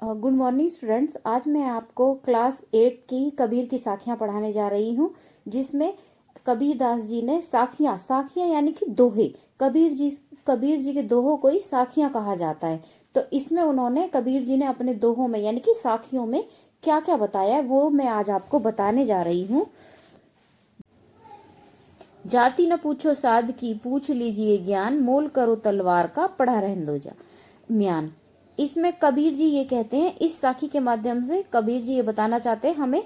Good morning students. आज मैं आपको क्लास 8 की कबीर की साखियां पढ़ाने जा रही हूं, जिसमें कबीर दास जी ने साखियां यानी कि दोहे, कबीर जी के दोहों को ही साखियां कहा जाता है। तो इसमें उन्होंने कबीर जी ने अपने दोहों में यानी कि साखियों में क्या क्या बताया है वो मैं आज आपको बताने जा रही हूँ। जाति न पूछो साध की, पूछ लीजिए ज्ञान, मोल करो तलवार का, पढ़ा रहने दो जा म्यान। इसमें कबीर जी ये कहते हैं, इस साखी के माध्यम से कबीर जी ये बताना चाहते हैं हमें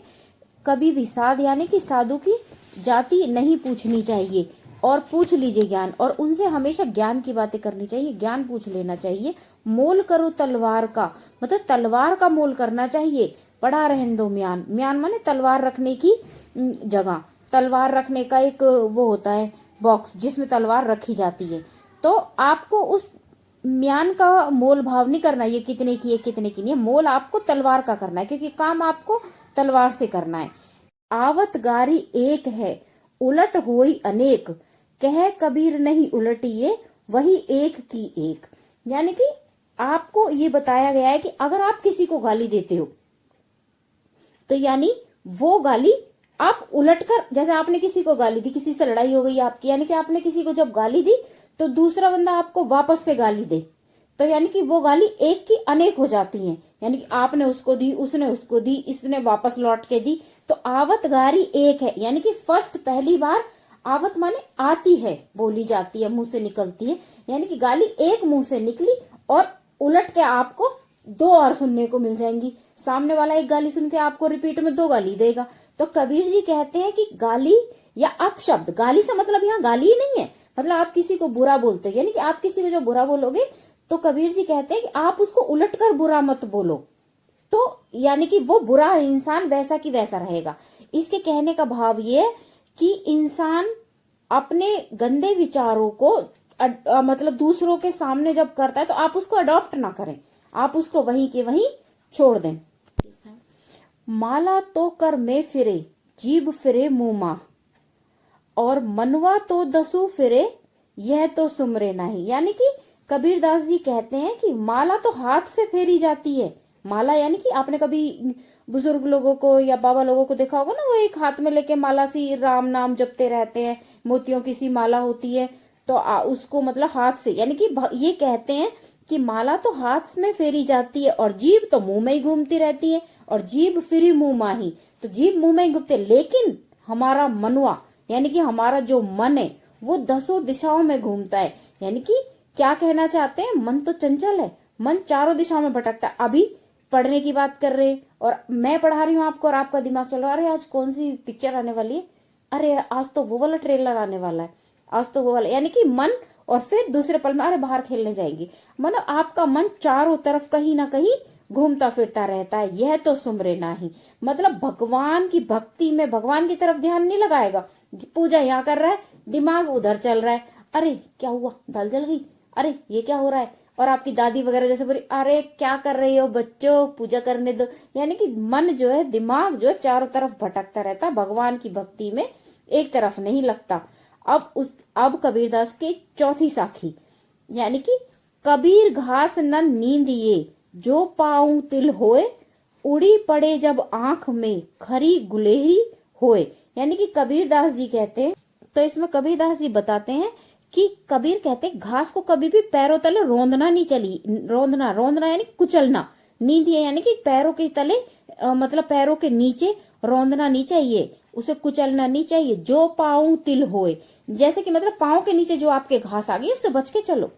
कभी भी साध यानी कि साधु की जाति नहीं पूछनी चाहिए, और पूछ लीजिए ज्ञान, और उनसे हमेशा ज्ञान की बातें करनी चाहिए, ज्ञान पूछ लेना चाहिए। मोल करो तलवार का, मतलब तलवार का मोल करना चाहिए। पढ़ा रहने दो म्यान, म्यान माने तलवार रखने की जगह, तलवार रखने का एक वो होता है बॉक्स जिसमें तलवार रखी जाती है। तो आपको उस म्यान का मोल भाव नहीं करना, ये कितने की है कितने की नहीं है, मोल आपको तलवार का करना है, क्योंकि काम आपको तलवार से करना है। आवत गारी एक है, उलट होई अनेक, कह कबीर नहीं उलटिए, वही एक की एक। यानी कि आपको ये बताया गया है कि अगर आप किसी को गाली देते हो तो यानी वो गाली आप उलटकर, जैसे आपने किसी को गाली दी, किसी से लड़ाई हो गई आपकी, यानी कि आपने किसी को जब गाली दी तो दूसरा बंदा आपको वापस से गाली दे, तो यानी कि वो गाली एक की अनेक हो जाती है। यानी कि आपने उसको दी, उसने उसको दी, इसने वापस लौट के दी। तो आवत गारी एक है, यानी कि फर्स्ट पहली बार आवत माने आती है, बोली जाती है, मुंह से निकलती है, यानी कि गाली एक मुंह से निकली और उलट के आपको दो और सुनने को मिल जाएंगी। सामने वाला एक गाली सुन के आपको रिपीट में दो गाली देगा। तो कबीर जी कहते हैं कि गाली या अपशब्द, गाली से मतलब यहाँ गाली ही नहीं है, मतलब आप किसी को बुरा बोलते हो, यानी कि आप किसी को जो बुरा बोलोगे तो कबीर जी कहते हैं कि आप उसको उलटकर बुरा मत बोलो, तो यानी कि वो बुरा इंसान वैसा की वैसा रहेगा। इसके कहने का भाव ये है कि इंसान अपने गंदे विचारों को मतलब दूसरों के सामने जब करता है तो आप उसको अडॉप्ट ना करें, आप उसको वहीं के वहीं छोड़ दें। माला तो कर में फिरे, जीभ फिरे मुंह मा, और मनवा तो दसू फिरे, यह तो सुमरे नहीं। यानी कि कबीर दास जी कहते हैं कि माला तो हाथ से फेरी जाती है। माला यानी कि आपने कभी बुजुर्ग लोगों को या बाबा लोगों को देखा होगा ना, वो एक हाथ में लेके माला सी राम नाम जपते रहते हैं, मोतियों की सी माला होती है, तो उसको मतलब हाथ से, यानी कि ये कहते हैं कि माला तो हाथ में फेरी जाती है और जीभ तो मुंह में ही घूमती रहती है, और जीभ फिरी मुंह माही, तो जीभ मुंह में ही घूमते, लेकिन हमारा मनवा यानी कि हमारा जो मन है वो दसों दिशाओं में घूमता है। यानी कि क्या कहना चाहते हैं, मन तो चंचल है, मन चारों दिशाओं में भटकता है। अभी पढ़ने की बात कर रहे हैं और मैं पढ़ा रही हूँ आपको, और आपका दिमाग चल रहा है, अरे आज कौन सी पिक्चर आने वाली है, अरे आज तो वो वाला ट्रेलर आने वाला है, आज तो वो वाला, यानी कि मन, और फिर दूसरे पल में अरे बाहर खेलने जाएंगी। मतलब आपका मन चारों तरफ कहीं ना कहीं घूमता फिरता रहता है। यह तो सुमरे नाही, मतलब भगवान की भक्ति में भगवान की तरफ ध्यान नहीं लगाएगा, पूजा यहाँ कर रहा है, दिमाग उधर चल रहा है, अरे क्या हुआ, दाल जल गई, अरे ये क्या हो रहा है, और आपकी दादी वगैरह जैसे बोली, अरे क्या कर रही हो बच्चों, पूजा करने दो। यानी कि मन जो है, दिमाग जो है चारों तरफ भटकता रहता, भगवान की भक्ति में एक तरफ नहीं लगता। अब कबीरदास की चौथी साखी, यानी कि कबीर घास न नींद ये, जो पाऊं तिल होए, उड़ी पड़े जब आंख में, खरी गुलेरी होए। यानी कि कबीरदास जी कहते हैं, तो इसमें कबीरदास जी बताते हैं कि कबीर कहते हैं घास को कभी भी पैरों तले रोंदना नहीं चली, रोंदना यानी कुचलना, नींदिए यानी कि पैरों के तले मतलब पैरों के नीचे रोंदना नहीं चाहिए, उसे कुचलना नहीं चाहिए। जो पाऊं तिल होए, जैसे कि मतलब पांव के नीचे जो आपके घास आ गई उससे बच के चलो,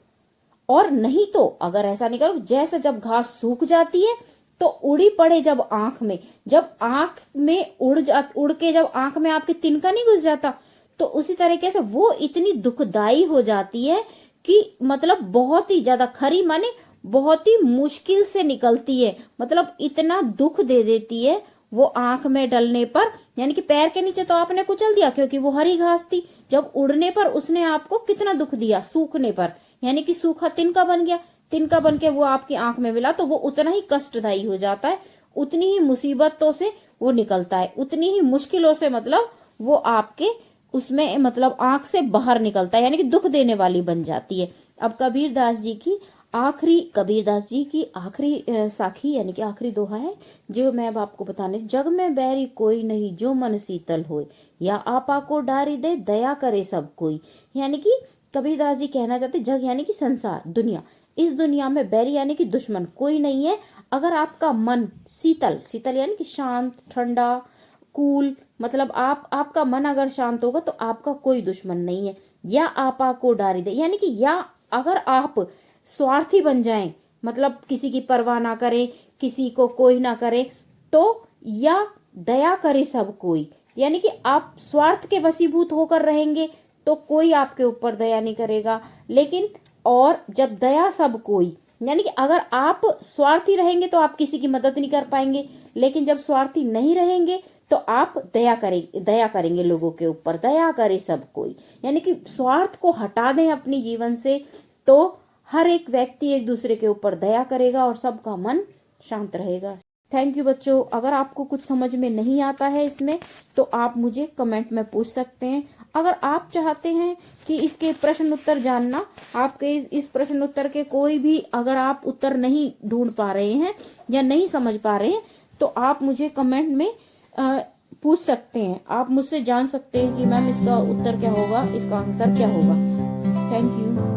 और नहीं तो अगर ऐसा नहीं करो, जैसे जब घास सूख जाती है तो उड़ी पड़े जब आंख में, जब आंख में उड़ के जब आंख में आपके तिनका नहीं घुस जाता, तो उसी तरीके से वो इतनी दुखदाई हो जाती है कि मतलब बहुत ही ज्यादा, खरी माने बहुत ही मुश्किल से निकलती है, मतलब इतना दुख दे देती है वो आंख में डलने पर। यानी कि पैर के नीचे तो आपने कुचल दिया क्योंकि वो हरी घास थी, जब उड़ने पर उसने आपको कितना दुख दिया, सूखने पर यानी कि सूखा तिनका बन गया, तिनका बन के वो आपकी आंख में मिला, तो वो उतना ही कष्टदायी हो जाता है, उतनी ही मुसीबतों से वो निकलता है, उतनी ही मुश्किलों से मतलब वो आपके उसमें मतलब आंख से बाहर निकलता है, यानी कि दुख देने वाली बन जाती है। अब कबीर दास जी की आखिरी कबीरदास जी की आखिरी साखी यानी कि आखिरी दोहा है जो मैं अब आपको बताने। जग में बैरी कोई नहीं जो मन शीतल होए, या आपा को डारी दे दया करे सब कोई। यानी कि कबीरदास जी कहना चाहते जग यानी कि संसार, दुनिया, इस दुनिया में बैरी यानी कि दुश्मन कोई नहीं है अगर आपका मन शीतल, शीतल यानी कि शांत, ठंडा, कूल, मतलब आपका मन अगर शांत होगा तो आपका कोई दुश्मन नहीं है। या आपा को डारी दे यानी कि या अगर आप स्वार्थी बन जाएं, मतलब किसी की परवाह ना करें, किसी को कोई ना करे, तो या दया करे सब कोई यानी कि आप स्वार्थ के वशीभूत होकर रहेंगे तो कोई आपके ऊपर दया नहीं करेगा। लेकिन और जब दया सब कोई यानी कि अगर आप स्वार्थी रहेंगे तो आप किसी की मदद नहीं कर पाएंगे, लेकिन जब स्वार्थी नहीं रहेंगे तो आप दया करेंगे लोगों के ऊपर, दया करे सब कोई यानी कि स्वार्थ को हटा दें अपनी जीवन से, तो हर एक व्यक्ति एक दूसरे के ऊपर दया करेगा और सबका मन शांत रहेगा। थैंक यू बच्चों। अगर आपको कुछ समझ में नहीं आता है इसमें तो आप मुझे कमेंट में पूछ सकते हैं। अगर आप चाहते हैं कि इसके प्रश्न उत्तर जानना, आपके इस प्रश्न उत्तर के कोई भी अगर आप उत्तर नहीं ढूंढ पा रहे हैं या नहीं समझ पा रहे हैं तो आप मुझे कमेंट में पूछ सकते हैं। आप मुझसे जान सकते हैं कि मैम इसका उत्तर क्या होगा, इसका आंसर क्या होगा। Thank you.